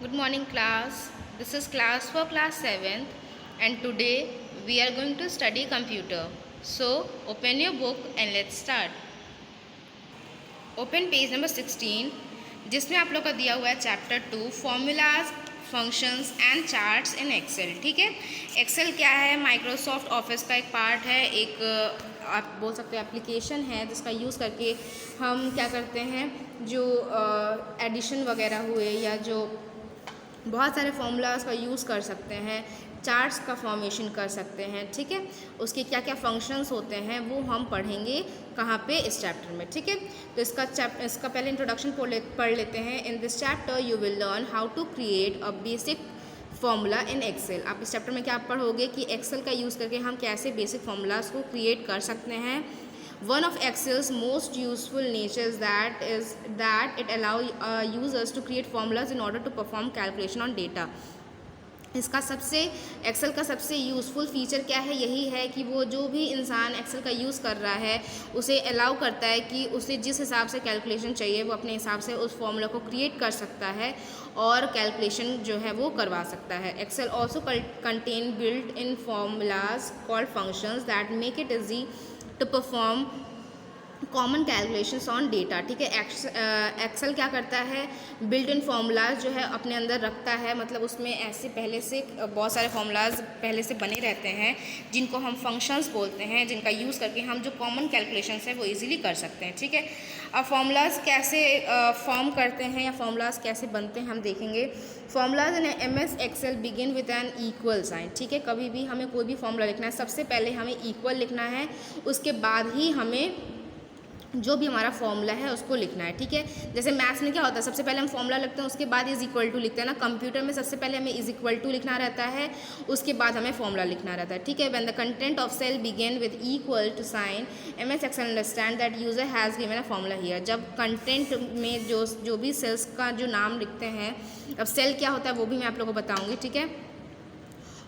Good morning class. This is class for class 7th and today we are going to study computer. So open your book and let's start. Open page number 16 जिसमें आप लोग का दिया हुआ है chapter 2 formulas functions and charts in Excel. ठीक है, Excel क्या है? माइक्रोसॉफ्ट ऑफिस का एक पार्ट है, एक आप बोल सकते हैं एप्लीकेशन है जिसका यूज़ करके हम क्या करते हैं, जो एडिशन वगैरह हुए या जो बहुत सारे फॉर्मूलाज का यूज़ कर सकते हैं, चार्ट्स का फॉर्मेशन कर सकते हैं। ठीक है, उसके क्या क्या फंक्शंस होते हैं वो हम पढ़ेंगे कहाँ पे? इस चैप्टर में। ठीक है, तो इसका पहले इंट्रोडक्शन पढ़ लेते हैं। In this chapter you will learn how to create a basic formula in Excel. आप इस चैप्टर में क्या पढ़ोगे कि एक्सेल का यूज़ करके हम कैसे बेसिक फॉर्मूलाज को क्रिएट कर सकते हैं। One of Excel's most useful natures that it allows users to create formulas in order to perform calculation on data. इसका एक्सेल का सबसे यूज़फुल फीचर क्या है? यही है कि वो जो भी इंसान एक्सेल का यूज़ कर रहा है उसे अलाउ करता है कि उसे जिस हिसाब से कैलकुलेशन चाहिए वो अपने हिसाब से उस फॉर्मूला को क्रिएट कर सकता है और कैलकुलेशन जो है वो करवा सकता है। Excel also contain built in formulas called functions that make it easy to perform common calculations on data. ठीक है, एक्सेल क्या करता है? बिल्ट इन फार्मूलाज जो है अपने अंदर रखता है, मतलब उसमें ऐसे पहले से बहुत सारे फार्मूलाज पहले से बने रहते हैं जिनको हम फंक्शंस बोलते हैं, जिनका यूज़ करके हम जो कॉमन कैलकुलेशंस है वो इजीली कर सकते हैं। ठीक है, अब फार्मूलाज कैसे फॉर्म करते हैं या फार्मूलाज कैसे बनते हैं हम देखेंगे। Formulas in MS Excel begin with an equal sign. ठीक है, कभी भी हमें कोई भी फार्मूला लिखना है सबसे पहले हमें इक्वल लिखना है, उसके बाद ही हमें जो भी हमारा फॉर्मूला है उसको लिखना है। ठीक है, जैसे मैथ्स में क्या होता है, सबसे पहले हम फॉर्मूला लिखते हैं उसके बाद इज इक्वल टू लिखते हैं ना। कंप्यूटर में सबसे पहले हमें इज इक्वल टू लिखना रहता है, उसके बाद हमें फॉर्मूला लिखना रहता है। ठीक है, when the content of cell begin with equal to sign MS Excel understand that user has given a formula here. जब कंटेंट में जो भी सेल्स का जो नाम लिखते हैं, अब सेल क्या होता है वो भी मैं आप लोगों को बताऊँगी। ठीक है,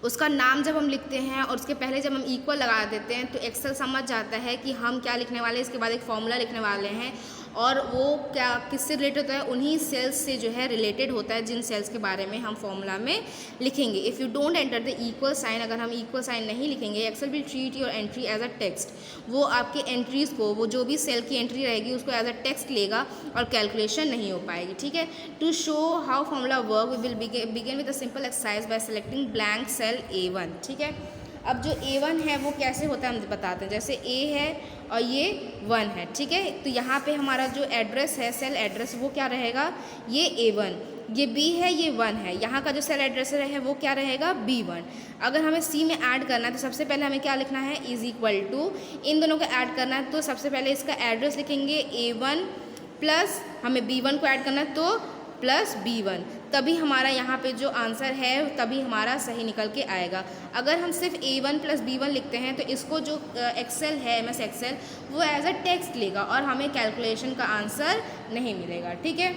उसका नाम जब हम लिखते हैं और उसके पहले जब हम इक्वल लगा देते हैं तो एक्सेल समझ जाता है कि हम क्या लिखने वाले हैं, इसके बाद एक फॉर्मूला लिखने वाले हैं और वो क्या किससे रिलेटेड होता है? उन्हीं सेल्स से जो है रिलेटेड होता है जिन सेल्स के बारे में हम फॉर्मूला में लिखेंगे। If you don't enter the equal sign, अगर हम इक्वल साइन नहीं लिखेंगे, Excel will treat your entry as a text. वो आपके एंट्रीज़ को, वो जो भी सेल की एंट्री रहेगी उसको एज अ टेक्स्ट लेगा और कैलकुलेशन नहीं हो पाएगी। ठीक है, to show how formula work we will begin with a simple exercise by selecting blank cell A1। ठीक है, अब जो A1 है वो कैसे होता है हम बताते हैं। जैसे A है और ये 1 है। ठीक है, तो यहाँ पे हमारा जो एड्रेस है, सेल एड्रेस, वो क्या रहेगा? ये A1, ये B है, ये 1 है। यहाँ का जो सेल एड्रेस है वो क्या रहेगा? B1। अगर हमें C में ऐड करना है तो सबसे पहले हमें क्या लिखना है? इज इक्वल टू, इन दोनों को ऐड करना है तो सबसे पहले इसका एड्रेस लिखेंगे A1 प्लस हमें B1 को ऐड करना है तो प्लस B1, तभी हमारा यहाँ पे जो आंसर है तभी हमारा सही निकल के आएगा। अगर हम सिर्फ A1 प्लस B1 लिखते हैं तो इसको जो एक्सेल है, MS एक्सेल, वो एज अ टेक्स्ट लेगा और हमें कैलकुलेशन का आंसर नहीं मिलेगा। ठीक है,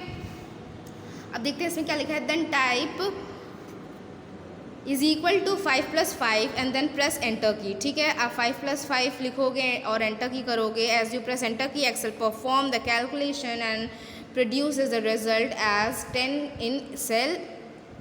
अब देखते हैं इसमें क्या लिखा है। Then type is equal to 5 + 5 and then press enter key. ठीक है, आप 5 + 5 लिखोगे और एंटर की करोगे। As you press enter key, Excel perform the calculation and produces the result as 10 in cell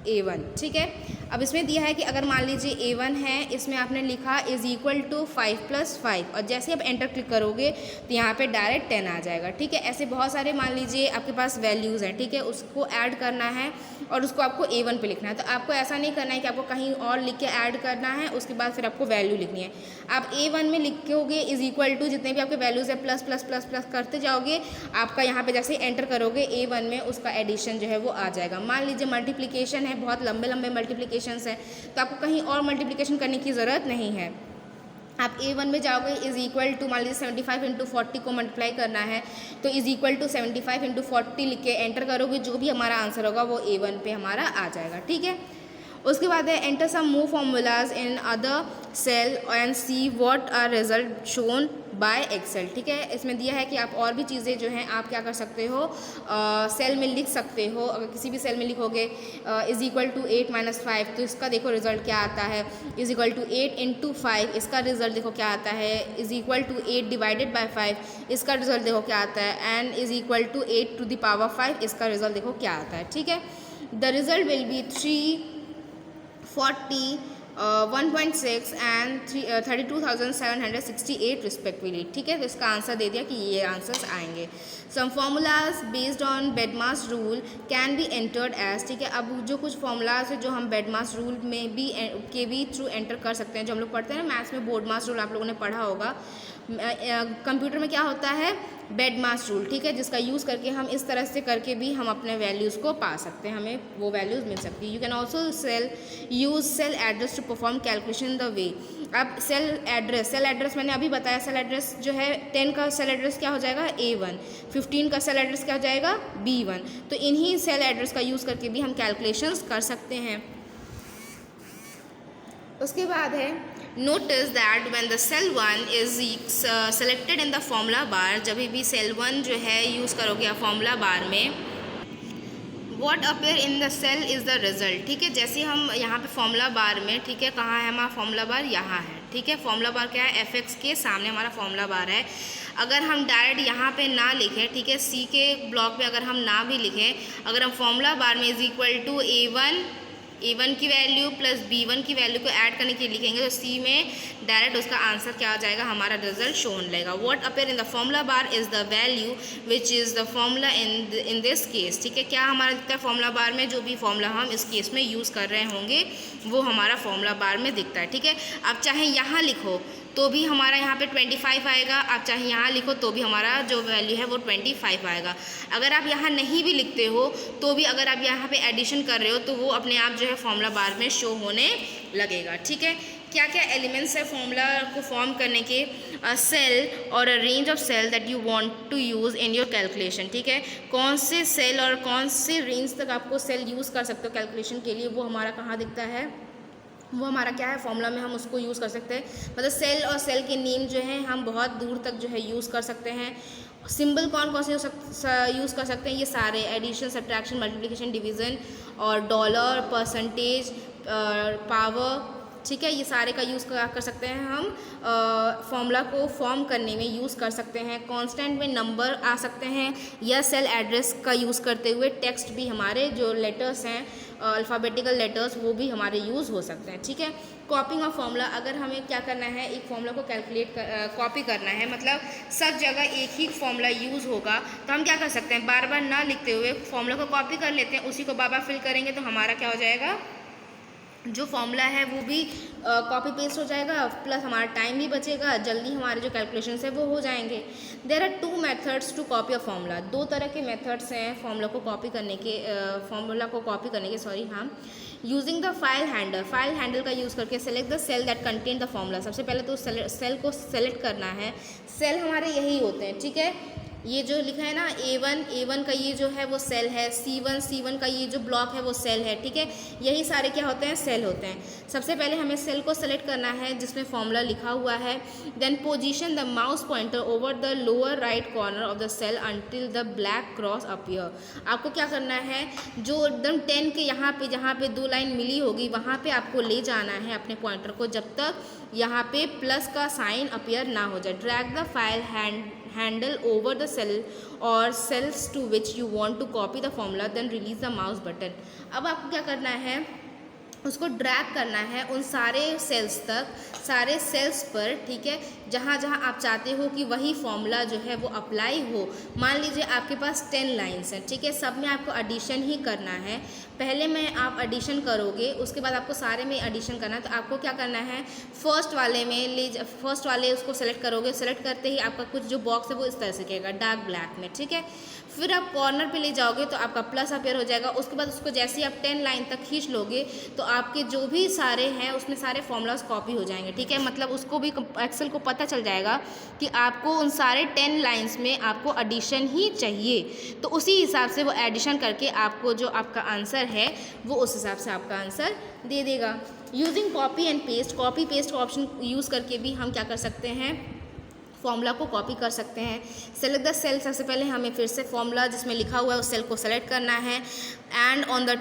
A1। ठीक है, अब इसमें दिया है कि अगर मान लीजिए A1 है, इसमें आपने लिखा इज इक्वल टू 5 + 5 और जैसे आप एंटर क्लिक करोगे तो यहाँ पे डायरेक्ट 10 आ जाएगा। ठीक है, ऐसे बहुत सारे मान लीजिए आपके पास वैल्यूज़ हैं। ठीक है, उसको ऐड करना है और उसको आपको A1 पे लिखना है। तो आपको ऐसा नहीं करना है कि आपको कहीं और लिख के ऐड करना है, उसके बाद फिर आपको वैल्यू लिखनी है। आप A1 में लिखोगे इज इक्वल टू जितने भी आपके वैल्यूज़ है प्लस प्लस प्लस प्लस करते जाओगे, आपका यहाँ पे जैसे एंटर करोगे A1 में उसका एडिशन जो है वो आ जाएगा। मान लीजिए मल्टीप्लिकेशन है, बहुत लंबे लंबे मल्टीप्लिकेशंस हैं, तो आपको कहीं और मल्टीप्लिकेशन करने की ज़रूरत नहीं है। आप A1 में जाओगे, इज इक्वल टू मान लीजिए 75 × 40 को मल्टीप्लाई करना है तो इज इक्वल टू 75 × 40 लिख के एंटर करोगे, जो भी हमारा आंसर होगा वो A1 पे हमारा आ जाएगा। ठीक है, उसके बाद है enter some move formulas in other cell and see what are result shown by Excel. ठीक है, इसमें दिया है कि आप और भी चीज़ें जो हैं आप क्या कर सकते हो, सेल में लिख सकते हो। अगर किसी भी सेल में लिखोगे इज इक्वल टू 8 - 5 तो इसका देखो रिजल्ट क्या आता है। इज इक्वल टू 8 × 5 इसका रिजल्ट देखो क्या आता है। Is equal to 8 divided by 5 इसका रिजल्ट देखो क्या आता है। And is equal to 8 to the power 5 इसका रिजल्ट देखो क्या आता है। ठीक है, द रिजल्ट विल बी 340, 1.6 एंड 32,768 रिस्पेक्टिवली। ठीक है, तो इसका आंसर दे दिया कि ये आंसर्स आएंगे। Some formulas based on BEDMAS rule can be entered as. ठीक है, अब जो कुछ फार्मूलाज है जो हम बेडमास रूल में भी के भी थ्रू एंटर कर सकते हैं, जो हम लोग पढ़ते हैं मैथ्स में बोर्ड मास रूल आप लोगों ने पढ़ा होगा। कंप्यूटर में क्या होता है, बेड मास रूल। ठीक है, जिसका यूज़ करके हम इस तरह से करके भी हम अपने वैल्यूज़ को पा सकते हैं, हमें वो वैल्यूज़ मिल सकती है। You can also use cell address to perform calculation the way. अब सेल एड्रेस मैंने अभी बताया, सेल एड्रेस जो है 10 का सेल एड्रेस क्या हो जाएगा A1, 15 का सेल एड्रेस क्या हो जाएगा B1। तो इन्हीं सेल एड्रेस का यूज़ करके भी हम कैलकुलेशंस कर सकते हैं। उसके बाद है notice that when the cell 1 is selected in the formula bar, जब भी सेल 1 जो है यूज़ करोगे आप फॉर्मूला बार में, what appear in the cell is the result. ठीक है, जैसे हम यहाँ पे फॉर्मूला बार में, ठीक है, कहाँ है हमारा फॉर्मूला बार, यहाँ है। ठीक है, फॉर्मूला बार क्या है, fx के सामने हमारा फॉर्मूला बार है। अगर हम डायरेक्ट यहाँ पे ना लिखें, ठीक है, सी के ब्लॉक पे अगर हम ना भी लिखें, अगर हम फॉर्मूला बार में इज इक्वल टू A1 की वैल्यू प्लस B1 की वैल्यू को ऐड करने के लिए लिखेंगे, तो सी में डायरेक्ट उसका आंसर क्या आ जाएगा, हमारा रिजल्ट शो होने लगेगा। What appear in the formula bar is the value which is the formula in this case. ठीक है, क्या हमारा दिखता है फॉर्मूला बार में, जो भी फॉर्मूला हम इस केस में यूज़ कर रहे होंगे वो हमारा फॉर्मूला बार में दिखता है। ठीक है, आप चाहे यहाँ लिखो तो भी हमारा यहाँ पे 25 आएगा, आप चाहे यहाँ लिखो तो भी हमारा जो वैल्यू है वो 25 आएगा। अगर आप यहाँ नहीं भी लिखते हो तो भी अगर आप यहाँ पे एडिशन कर रहे हो तो वो अपने आप जो है फॉर्मूला बार में शो होने लगेगा। ठीक है, क्या क्या एलिमेंट्स है फॉर्मूला को फॉर्म करने के, सेल और a range of cell that you want to use in your calculation. ठीक है, कौन से सेल और कौन से रेंज तक आपको सेल यूज़ कर सकते हो कैलकुलेशन के लिए, वो हमारा कहाँ दिखता है, वो हमारा क्या है फॉर्मूला में हम उसको यूज़ कर सकते हैं। मतलब सेल और सेल के नेम जो हैं हम बहुत दूर तक जो है यूज़ कर सकते हैं। सिंबल कौन कौन से यूज़ कर सकते हैं, ये सारे एडिशन, सब्ट्रैक्शन, मल्टीप्लिकेशन, डिवीज़न और डॉलर, परसेंटेज, पावर। ठीक है, ये सारे का यूज़ कर सकते हैं हम, फॉर्मूला को फॉर्म करने में यूज़ कर सकते हैं। कांस्टेंट में नंबर आ सकते हैं या सेल एड्रेस का यूज़ करते हुए टेक्स्ट भी, हमारे जो लेटर्स हैं अल्फ़ाबेटिकल लेटर्स, वो भी हमारे यूज़ हो सकते हैं। ठीक है, कॉपिंग ऑफ फॉर्मूला, अगर हमें क्या करना है, एक फॉर्मूला को कॉपी करना है, मतलब सब जगह एक ही फॉर्मूला यूज़ होगा, तो हम क्या कर सकते हैं, बार बार ना लिखते हुए फॉर्मूला को कॉपी कर लेते हैं, उसी को बार बार फिल करेंगे तो हमारा क्या हो जाएगा, जो फॉर्मूला है वो भी कॉपी पेस्ट हो जाएगा, प्लस हमारा टाइम भी बचेगा, जल्दी हमारे जो कैलकुलेशंस है वो हो जाएंगे। There are 2 methods to copy a formula, 2 तरह के मेथड्स हैं फॉर्मूला को कॉपी करने के, हाँ, यूजिंग द फाइल हैंडल का यूज़ करके select the cell that contain the formula. सबसे पहले तो सेल को सेलेक्ट करना है, सेल हमारे यही होते हैं। ठीक है, ये जो लिखा है ना A1 का ये जो है वो सेल है, C1 का ये जो ब्लॉक है वो सेल है। ठीक है, यही सारे क्या होते हैं, सेल होते हैं। सबसे पहले हमें सेल को सेलेक्ट करना है जिसमें फॉर्मूला लिखा हुआ है, then position the mouse pointer over the lower right corner of the cell until the black cross appear. आपको क्या करना है, जो एकदम 10 के यहाँ पे जहाँ पे 2 लाइन मिली होगी वहाँ पे आपको ले जाना है अपने पॉइंटर को, जब तक यहाँ पे प्लस का साइन अपीयर ना हो जाए। Drag the file handle over the cell or cells to which you want to copy the formula, then release the mouse button। अब आपको क्या करना है, उसको ड्रैग करना है उन सारे सेल्स तक, सारे सेल्स पर। ठीक है, जहाँ जहाँ आप चाहते हो कि वही फॉर्मूला जो है वो अप्लाई हो। मान लीजिए आपके पास 10 लाइन्स हैं, ठीक है, सब में आपको एडिशन ही करना है। पहले में आप एडिशन करोगे, उसके बाद आपको सारे में एडिशन करना है, तो आपको क्या करना है, फर्स्ट वाले उसको सेलेक्ट करोगे, सेलेक्ट करते ही आपका कुछ जो बॉक्स है वो इस तरह से कहेगा डार्क ब्लैक में। ठीक है, फिर आप कॉर्नर पे ले जाओगे तो आपका प्लस अपीयर हो जाएगा। उसके बाद उसको जैसे ही आप 10 लाइन तक खींच लोगे तो आपके जो भी सारे हैं उसमें सारे फॉर्मूलाज कॉपी हो जाएंगे। ठीक है, मतलब उसको भी एक्सेल को पता चल जाएगा कि आपको उन सारे 10 लाइंस में आपको एडिशन ही चाहिए, तो उसी हिसाब से वो एडिशन करके आपको जो आपका आंसर है वो उस हिसाब से आपका आंसर दे देगा। Using copy and paste, copy paste का ऑप्शन यूज़ करके भी हम क्या कर सकते हैं, फॉर्मूला को कॉपी कर सकते हैं। सेलेक्ट द सेल, सबसे पहले हमें फिर से फॉर्मूला जिसमें लिखा हुआ है उस सेल को सेलेक्ट करना है, and on the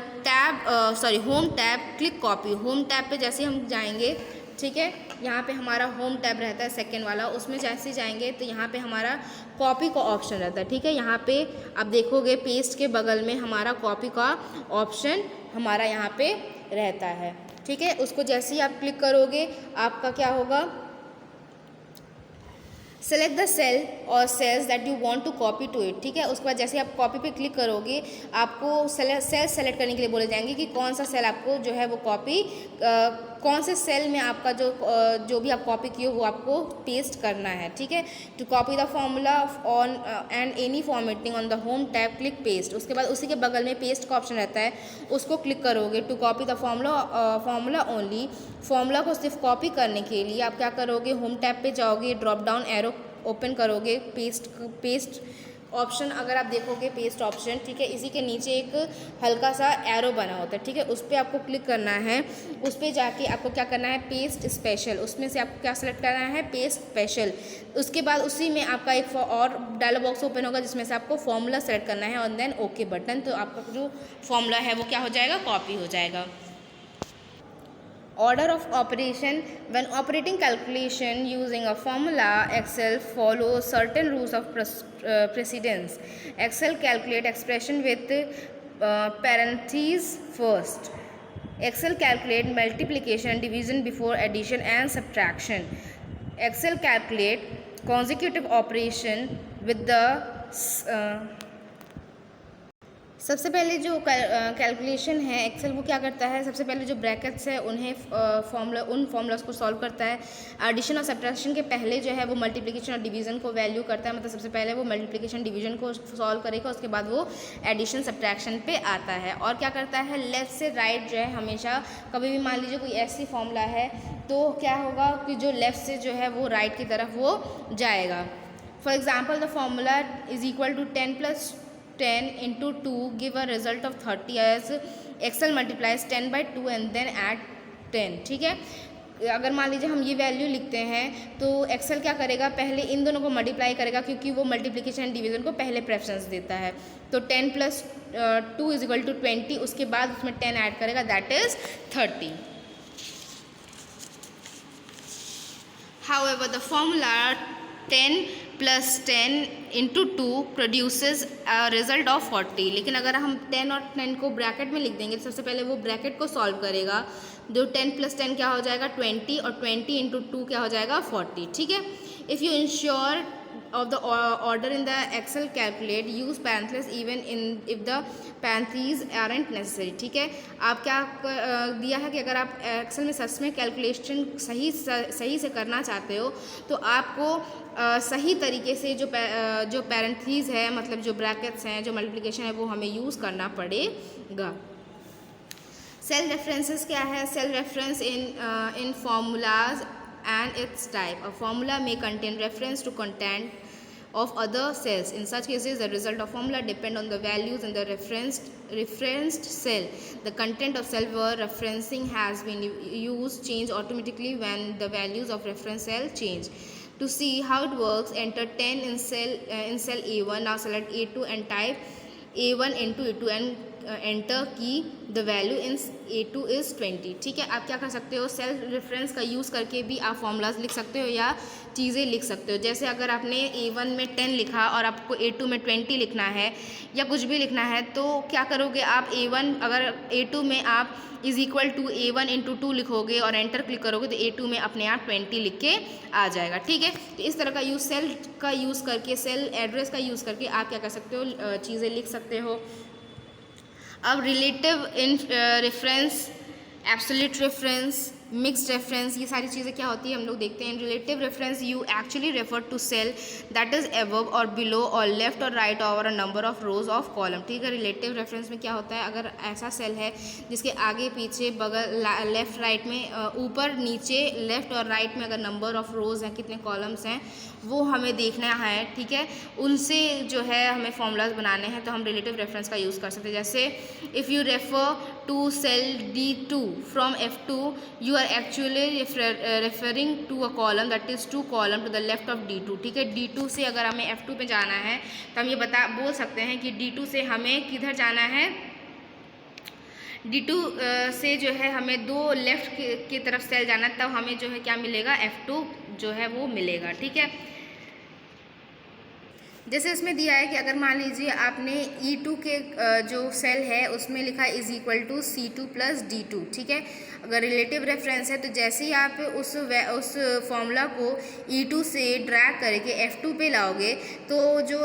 home tab click copy. Home tab पे जैसे हम जाएंगे ठीक है। यहाँ पे हमारा होम टैब रहता है सेकेंड वाला, उसमें जैसे जाएंगे तो यहाँ पे हमारा कॉपी का ऑप्शन रहता है, ठीक है। यहाँ पे आप देखोगे पेस्ट के बगल में हमारा कॉपी का ऑप्शन हमारा यहाँ पे रहता है, ठीक है। उसको जैसे ही आप क्लिक करोगे आपका क्या होगा, सेलेक्ट द सेल और cells that you want to copy to it, ठीक है। उसके बाद जैसे आप कॉपी पे क्लिक करोगे आपको सेल सेलेक्ट करने के लिए बोले जाएंगे कि कौन सा सेल आपको जो है वो कॉपी, कौन से सेल में आपका जो भी आप कॉपी किए वो आपको पेस्ट करना है, ठीक है। To copy the formula on and any formatting on the home tab click paste. उसके बाद उसी के बगल में पेस्ट का ऑप्शन रहता है, उसको क्लिक करोगे। To copy the formula only, formula को सिर्फ कॉपी करने के लिए आप क्या करोगे, होम टैब पे जाओगे, ड्रॉप डाउन एरो ओपन करोगे, पेस्ट ऑप्शन अगर आप देखोगे पेस्ट ऑप्शन, ठीक है, इसी के नीचे एक हल्का सा एरो बना होता है, ठीक है, उस पर आपको क्लिक करना है। उस पर जाके आपको क्या करना है, पेस्ट स्पेशल, उसमें से आपको क्या सेलेक्ट करना है, पेस्ट स्पेशल। उसके बाद उसी में आपका एक और डायलॉग बॉक्स ओपन होगा जिसमें से आपको फॉर्मूला सेलेक्ट करना है और देन ओके बटन, तो आपका जो फॉर्मूला है वो क्या हो जाएगा, कॉपी हो जाएगा। Order of operation: when operating calculation using a formula, Excel follows certain rules of precedence. Excel calculate expression with parentheses first. Excel calculate multiplication, division before addition and subtraction. Excel calculate consecutive operation with the सबसे पहले जो calculation है Excel वो क्या करता है, सबसे पहले जो ब्रैकेट्स है उन्हें उन फॉर्मूलाज को सॉल्व करता है। एडिशन और सब्ट्रैक्शन के पहले जो है वो मल्टीप्लिकेशन और डिवीज़न को वैल्यू करता है, मतलब सबसे पहले वो मल्टीप्लिकेशन डिवीज़न को सॉल्व करेगा, उसके बाद वो एडिशन सब्ट्रैक्शन पे आता है। और क्या करता है, लेफ्ट से राइट जो है हमेशा, कभी भी मान लीजिए कोई ऐसी फॉर्मूला है तो क्या होगा कि जो लेफ़्ट से जो है वो राइट की तरफ वो जाएगा। For example the formula is equal to 10 + 10 into 2 give a result of 30 as Excel multiplies 10 by 2 and then add 10, ठीक है। अगर मान लीजिए हम ये वैल्यू लिखते हैं तो एक्सेल क्या करेगा, पहले इन दोनों को मल्टीप्लाई करेगा क्योंकि वो मल्टीप्लिकेशन एंड डिवीजन को पहले प्रेफरेंस देता है। तो 10 + 2 = 20, उसके बाद उसमें 10 ऐड करेगा, that is 30। However, the formula 10 + 10 into 2 produces a result of 40। लेकिन अगर हम 10 और 10 को ब्रैकेट में लिख देंगे तो सबसे पहले वो ब्रैकेट को सॉल्व करेगा, जो 10 + 10 क्या हो जाएगा 20 और 20 into 2 क्या हो जाएगा 40, ठीक है। If you ensure of the order in the Excel calculate use parentheses even in if the parentheses aren't necessary, ठीक है। आप क्या दिया है कि अगर आप एक्सेल में सच में कैलकुलेशन सही से करना चाहते हो तो आपको सही तरीके से जो पैरेंथीज है, मतलब जो ब्रैकेट्स हैं, जो मल्टीप्लिकेशन है वो हमें यूज़ करना पड़ेगा। सेल रेफरेंसेस क्या है, cell reference in formulas and its type. A formula may contain reference to content of other cells. In such cases, the result of formula depend on the values in the referenced cell. The content of cell where referencing has been used change automatically when the values of reference cell change. To see how it works, enter 10 in cell A1. Now select A2 and type A1 into A2 and enter key the value in A2 is 20, ठीक है। आप क्या कर सकते हो, cell reference का use करके भी आप फॉर्मूलाज लिख सकते हो या चीज़ें लिख सकते हो। जैसे अगर आपने A1 में 10 लिखा और आपको A2 में 20 लिखना है या कुछ भी लिखना है तो क्या करोगे आप, A1 अगर A2 में आप = A1 × 2 लिखोगे और एंटर क्लिक करोगे तो A2 में अपने आप 20 लिख के आ जाएगा, ठीक है। तो इस तरह का यूज़ सेल का यूज़ करके, सेल एड्रेस का यूज़ करके आप क्या कर सकते हो, चीज़ें लिख सकते हो। अब relative reference, absolute reference, mixed reference, ये सारी चीज़ें क्या होती है हम लोग देखते हैं। Relative reference you actually refer to cell that is above और बिलो और लेफ्ट और right over a number of rows of column, ठीक है। रिलेटिव रेफरेंस में क्या होता है, अगर ऐसा सेल है जिसके आगे पीछे बगल लेफ्ट राइट में ऊपर नीचे लेफ्ट और राइट में अगर नंबर ऑफ रोज हैं, कितने कॉलम्स हैं वो हमें देखना है, ठीक है। उनसे जो है हमें फॉर्मूलाज बनाने हैं तो हम रिलेटिव रेफरेंस का यूज़ कर सकते हैं। जैसे if you refer to cell D2 from F2 you are actually referring to a column that is 2 column to the left of D2, ठीक है। D2 से अगर हमें F2 पे जाना है तो हम ये बोल सकते हैं कि D2 से हमें किधर जाना है, D2 से जो है हमें 2 लेफ्ट की तरफ सेल जाना है, तब हमें जो है क्या मिलेगा, F2 जो है वो मिलेगा। ठीक है, जैसे इसमें दिया है कि अगर मान लीजिए आपने E2 के जो सेल है उसमें लिखा है is equal to C2 plus D2। ठीक है, अगर रिलेटिव रेफरेंस है तो जैसे ही आप उस फॉर्मूला को E2 से ड्रैग करके F2 पे लाओगे तो जो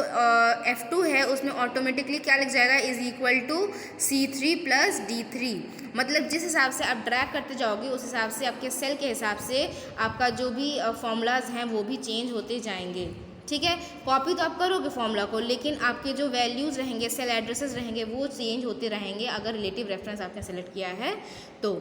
F2 है उसमें ऑटोमेटिकली क्या लिख जाएगा, is equal to C3 plus D3। मतलब जिस हिसाब से आप ड्रैग करते जाओगे उस हिसाब से आपके सेल के हिसाब से आपका जो भी फॉर्मूलाज हैं वो भी चेंज होते जाएंगे। ठीक है, कॉपी तो आप करोगे फॉर्मूला को, लेकिन आपके जो वैल्यूज़ रहेंगे, सेल एड्रेसेस रहेंगे, वो चेंज होते रहेंगे अगर रिलेटिव रेफरेंस आपने सेलेक्ट किया है तो।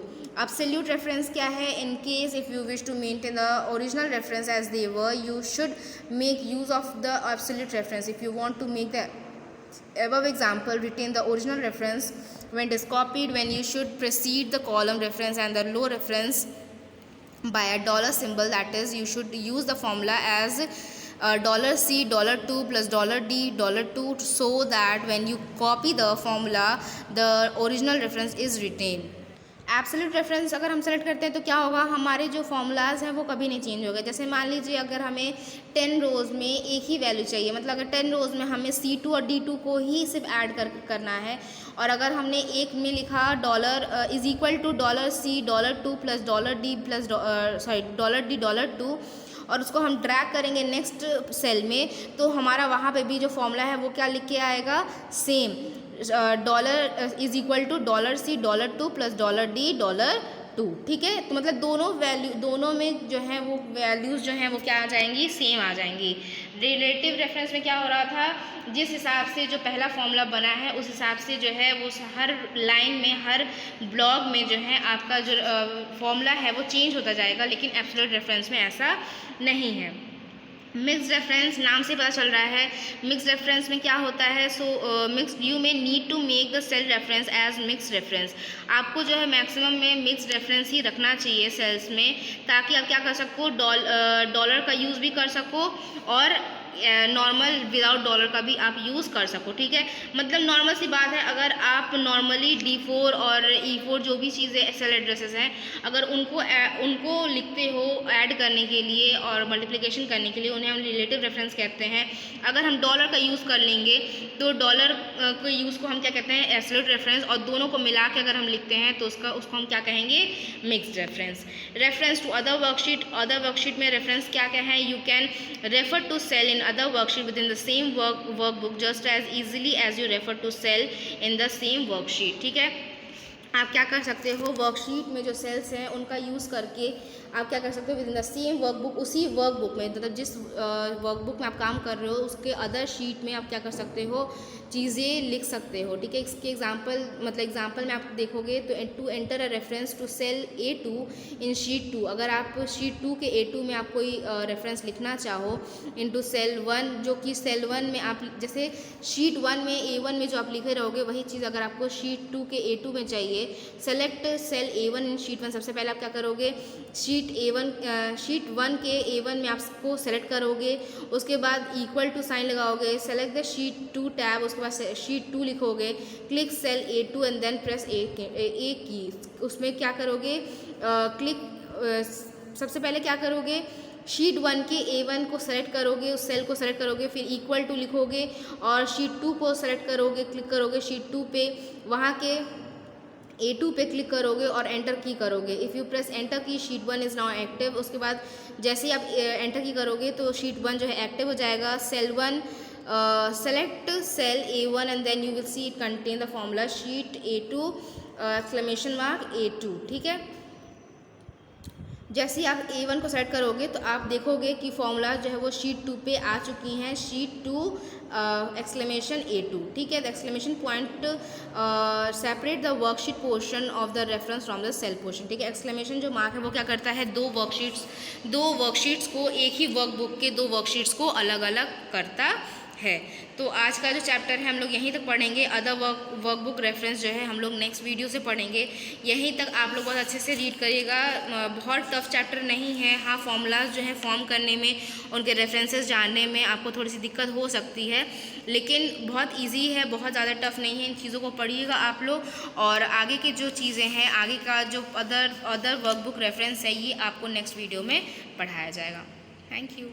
एब्सोल्यूट रेफरेंस क्या है, in case if you wish to maintain the original reference as they were, you should make use of the absolute reference. If you want to make the above example retain the original reference when it is copied, when you should precede the column reference and the row reference by a dollar symbol, that is you should use the formula as $C $2 plus $D $2, so that when you copy the formula the original reference is retained। Absolute reference अगर हम select करते हैं तो क्या होगा, हमारे जो formulas हैं वो कभी नहीं चेंज होगा। जैसे मान लीजिए अगर हमें 10 रोज़ में एक ही वैल्यू चाहिए, मतलब अगर 10 रोज़ में हमें C2 और D2 को ही सिर्फ ऐड करना है, और अगर हमने एक में लिखा dollar is equal to $C $2 plus $D plus $D $2 और उसको हम ड्रैग करेंगे नेक्स्ट सेल में, तो हमारा वहाँ पे भी जो फॉर्मूला है वो क्या लिख के आएगा, same dollar is equal to $C $2 plus $D $2। ठीक है, तो मतलब दोनों में जो है वो वैल्यूज़ जो हैं वो क्या आ जाएंगी, सेम आ जाएंगी। रिलेटिव रेफरेंस में क्या हो रहा था, जिस हिसाब से जो पहला फॉर्मूला बना है उस हिसाब से जो है वो हर लाइन में, हर ब्लॉक में जो है आपका जो फॉर्मूला है वो चेंज होता जाएगा, लेकिन एब्सोल्यूट रेफरेंस में ऐसा नहीं है। मिक्स रेफरेंस, नाम से पता चल रहा है मिक्स रेफरेंस में क्या होता है, मिक्स यू में need to make the cell reference as mix reference. आपको जो है मैक्सिमम में मिक्स रेफरेंस ही रखना चाहिए सेल्स में, ताकि आप क्या कर सको, डॉलर का यूज़ भी कर सको और नॉर्मल विदाउट डॉलर का भी आप यूज़ कर सको। ठीक है, मतलब नॉर्मल सी बात है, अगर आप नॉर्मली D4 और E4 जो भी चीज़ें सेल एड्रेसेस हैं, अगर उनको लिखते हो ऐड करने के लिए और मल्टीप्लिकेशन करने के लिए, उन्हें हम रिलेटिव रेफरेंस कहते हैं। अगर हम डॉलर का यूज़ कर लेंगे तो डॉलर के यूज़ को हम क्या कहते हैं, एब्सोल्यूट रेफरेंस, और दोनों को मिला के अगर हम लिखते हैं तो उसको हम क्या कहेंगे, mixed reference. Reference to other worksheet में रेफरेंस क्या है, you can refer to cell in other worksheet within the same workbook just as easily as you refer to cell in the same worksheet। ठीक है, आप क्या कर सकते हो, वर्कशीट में जो सेल्स हैं उनका यूज़ करके आप क्या कर सकते हो, with in the same workbook, उसी वर्कबुक में, मतलब जिस वर्कबुक में आप काम कर रहे हो उसके अदर शीट में आप क्या कर सकते हो, चीज़ें लिख सकते हो। ठीक है, इसके एग्जांपल में आप देखोगे तो to enter a reference to cell A2 in sheet 2, अगर आप शीट 2 के A2 में आप कोई रेफरेंस लिखना चाहो इनटू सेल 1, जो कि सेल 1 में आप जैसे शीट 1 में A1 में जो आप लिखे रहोगे वही चीज़ अगर आपको शीट 2 के A2 में चाहिए, सेलेक्ट सेल A1 इन शीट 1। सबसे पहले आप क्या करोगे, शीट 1 के A1 में आपको सेलेक्ट करोगे, उसके बाद इक्वल टू साइन लगाओगे, सेलेक्ट द शीट 2 टैब, उसके बाद शीट 2 लिखोगे, click cell A2 and then press A key. उसमें क्या करोगे, सबसे पहले क्या करोगे, शीट 1 के A1 को सेलेक्ट करोगे, उस सेल को सेलेक्ट करोगे, फिर इक्वल टू लिखोगे और शीट 2 को सेलेक्ट करोगे, क्लिक करोगे शीट 2 पे, वहाँ के A2 पे क्लिक करोगे और एंटर की करोगे। इफ़ यू प्रेस एंटर की, शीट 1 इज़ नाउ एक्टिव। उसके बाद जैसे ही आप एंटर की करोगे तो शीट 1 जो है एक्टिव हो जाएगा। Cell 1 select cell A1 and then you will see it contain the formula sheet A2 exclamation mark A2। ठीक है, जैसे ही आप A1 को सेलेक्ट करोगे तो आप देखोगे कि फॉर्मूला जो है वो शीट 2 पे आ चुकी हैं, शीट 2 एक्सक्लेमेशन A2। ठीक है, the exclamation point separate the worksheet portion of the reference from the cell portion. ठीक है, एक्सक्लेमेशन जो मार्क है वो क्या करता है, दो वर्कशीट्स को, एक ही वर्कबुक के 2 वर्कशीट्स को अलग अलग करता है। तो आज का जो चैप्टर है हम लोग यहीं तक पढ़ेंगे। अदर वर्कबुक रेफरेंस जो है हम लोग नेक्स्ट वीडियो से पढ़ेंगे। यहीं तक आप लोग बहुत अच्छे से रीड करिएगा। बहुत टफ चैप्टर नहीं है। हाँ, फॉर्मूलाज जो है फॉर्म करने में, उनके रेफरेंसेस जानने में आपको थोड़ी सी दिक्कत हो सकती है, लेकिन बहुत ईजी है, बहुत ज़्यादा टफ नहीं है। इन चीज़ों को पढ़िएगा आप लोग, और आगे की जो चीज़ें हैं, आगे का जो अदर वर्कबुक रेफरेंस है, ये आपको नेक्स्ट वीडियो में पढ़ाया जाएगा। Thank you.